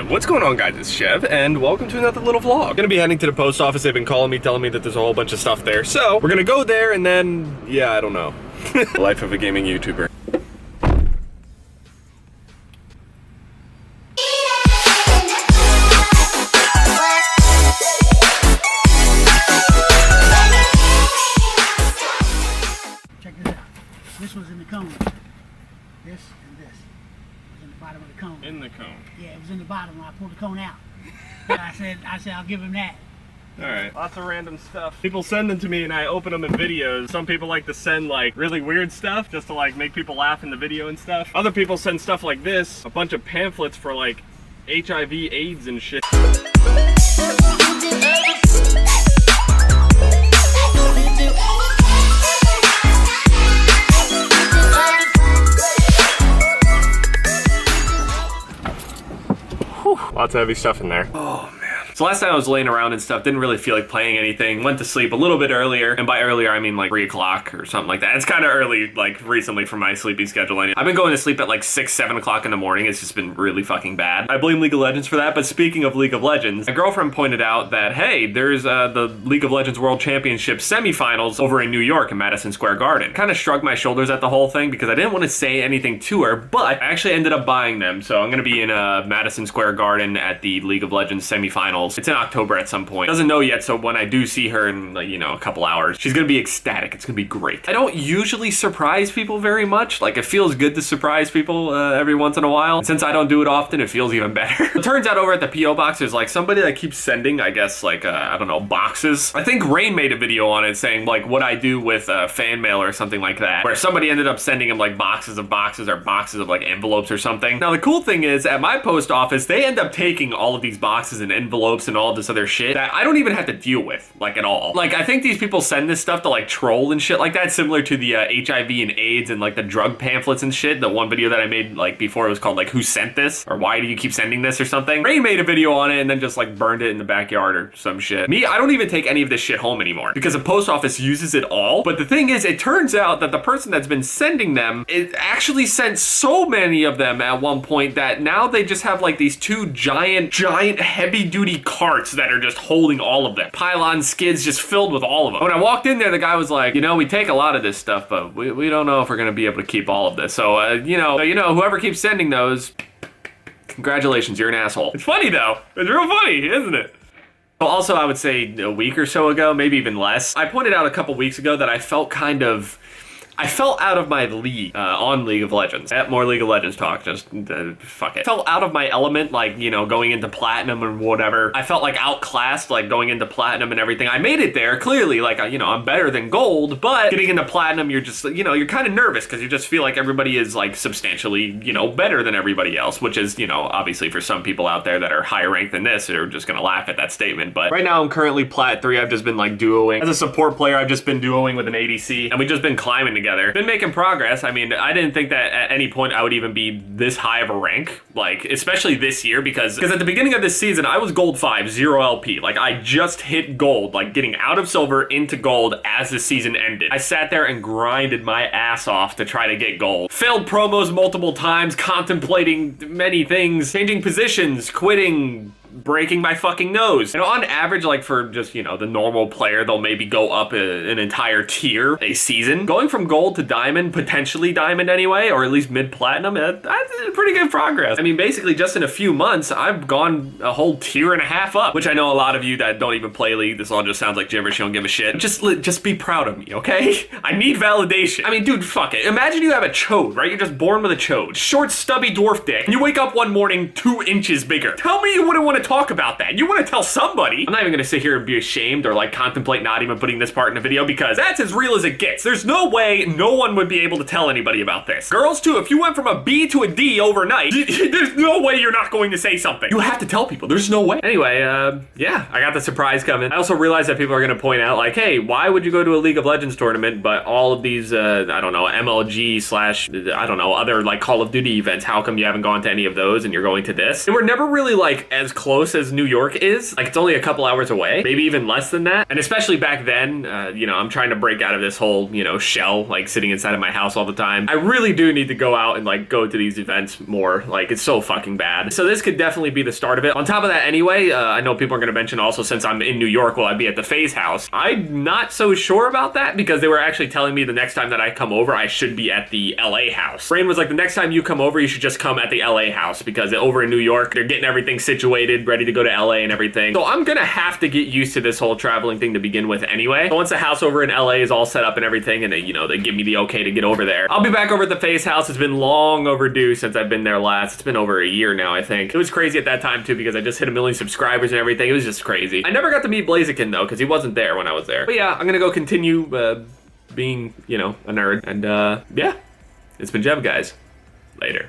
What's going on, guys? It's Chev, and welcome to another little vlog. Gonna be heading to the post office. They've been calling me, telling me that there's a whole bunch of stuff there. So we're gonna go there, and then, yeah, I don't know. Life of a gaming YouTuber. Check this out. This was in the cone. This and this was in the bottom of the cone. In the cone. Yeah, it was in the bottom when I pulled the cone out. But I said I'll give him that. Alright, lots of random stuff. People send them to me and I open them in videos. Some people like to send like really weird stuff just to like make people laugh in the video and stuff. Other people send stuff like this, a bunch of pamphlets for like HIV, AIDS and shit. Lots of heavy stuff in there. Oh man. So last night I was laying around and stuff, didn't really feel like playing anything, went to sleep a little bit earlier, and by earlier I mean like 3 o'clock or something like that. It's kind of early, like recently for my sleeping schedule. I've been going to sleep at like 6, 7 o'clock in the morning. It's just been really fucking bad. I blame League of Legends for that, but speaking of League of Legends, my girlfriend pointed out that, hey, there's the League of Legends World Championship semifinals over in New York in Madison Square Garden. Kind of shrugged my shoulders at the whole thing because I didn't want to say anything to her, but I actually ended up buying them. So I'm gonna be in Madison Square Garden at the League of Legends semifinals. It's in October at some point. Doesn't know yet, so when I do see her in like, you know, a couple hours, she's gonna be ecstatic. It's gonna be great. I don't usually surprise people very much. Like, it feels good to surprise people every once in a while. And since I don't do it often, it feels even better. It turns out over at the P.O. box, there's like somebody that keeps sending, I guess, like, I don't know, boxes. I think Rain made a video on it saying like what I do with fan mail or something like that, where somebody ended up sending him like boxes of boxes or boxes of like envelopes or something. Now, the cool thing is at my post office, they end up taking all of these boxes and envelopes and all of this other shit that I don't even have to deal with, like, at all. Like, I think these people send this stuff to like troll and shit like that, similar to the HIV and AIDS and like the drug pamphlets and shit. The one video that I made like before, it was called like Who Sent This, or Why Do You Keep Sending This or something. Rain made a video on it and then just like burned it in the backyard or some shit. Me, I don't even take any of this shit home anymore because the post office uses it all. But the thing is, it turns out that the person that's been sending them, it actually sent so many of them at one point that now they just have like these 2 giant heavy duty carts that are just holding all of them. Pylon skids just filled with all of them. When I walked in there, the guy was like, you know, we take a lot of this stuff, but we don't know if we're gonna be able to keep all of this. So, you know, whoever keeps sending those, congratulations, you're an asshole. It's funny though. It's real funny, isn't it? Also, I would say a week or so ago, maybe even less, I pointed out a couple weeks ago that I felt out of my league on League of Legends. At more League of Legends talk, just fuck it. Felt out of my element, like, you know, going into Platinum or whatever. I felt like outclassed, like going into Platinum and everything. I made it there, clearly, like, you know, I'm better than Gold, but getting into Platinum, you're just, you know, you're kind of nervous because you just feel like everybody is like substantially, you know, better than everybody else, which is, you know, obviously for some people out there that are higher ranked than this, they're just gonna laugh at that statement. But right now I'm currently Plat 3. I've just been like duoing. As a support player, I've just been duoing with an ADC, and we've just been climbing together. Been making progress. I mean, I didn't think that at any point I would even be this high of a rank, like, especially this year, because at the beginning of this season, I was Gold 5, 0 LP. Like, I just hit Gold, like getting out of Silver into Gold as the season ended. I sat there and grinded my ass off to try to get Gold. Failed promos multiple times, contemplating many things, changing positions, quitting, breaking my fucking nose. And on average, like for just, you know, the normal player, they'll maybe go up an entire tier a season. Going from Gold to Diamond, potentially Diamond anyway, or at least mid-platinum, that's pretty good progress. I mean, basically just in a few months, I've gone a whole tier and a half up, which I know a lot of you that don't even play League, this all just sounds like gibberish, you don't give a shit. Just be proud of me, okay? I need validation. I mean, dude, fuck it. Imagine you have a chode, right? You're just born with a chode. Short, stubby dwarf dick. And you wake up one morning 2 inches bigger. Tell me you wouldn't want to talk about that. You want to tell somebody. I'm not even gonna sit here and be ashamed or like contemplate not even putting this part in a video because that's as real as it gets. There's no way no one would be able to tell anybody about this. Girls too, if you went from a B to a D overnight, there's no way you're not going to say something. You have to tell people. There's no way. Anyway, yeah, I got the surprise coming. I also realized that people are gonna point out like, hey, why would you go to a League of Legends tournament but all of these, I don't know, MLG slash, I don't know, other like Call of Duty events, how come you haven't gone to any of those and you're going to this? And we're never really like as close close as New York is. Like, it's only a couple hours away, maybe even less than that. And especially back then, you know, I'm trying to break out of this whole, you know, shell, like sitting inside of my house all the time. I really do need to go out and like go to these events more. Like, it's so fucking bad. So this could definitely be the start of it. On top of that anyway, I know people are going to mention also, since I'm in New York, will I be at the FaZe house? I'm not so sure about that, because they were actually telling me the next time that I come over, I should be at the LA house. Brain was like, the next time you come over, you should just come at the LA house, because over in New York, they're getting everything situated, ready to go to LA and everything. So I'm gonna have to get used to this whole traveling thing to begin with anyway. So once the house over in LA is all set up and everything, and they, you know, they give me the okay to get over there, I'll be back over at the FaZe house. It's been long overdue since I've been there last. It's been over a year now, I think. It was crazy at that time too, because I just hit 1 million subscribers and everything. It was just crazy. I never got to meet Blaziken though, because he wasn't there when I was there. But yeah, I'm gonna go continue being, you know, a nerd. And yeah, it's been Jeff, guys. Later.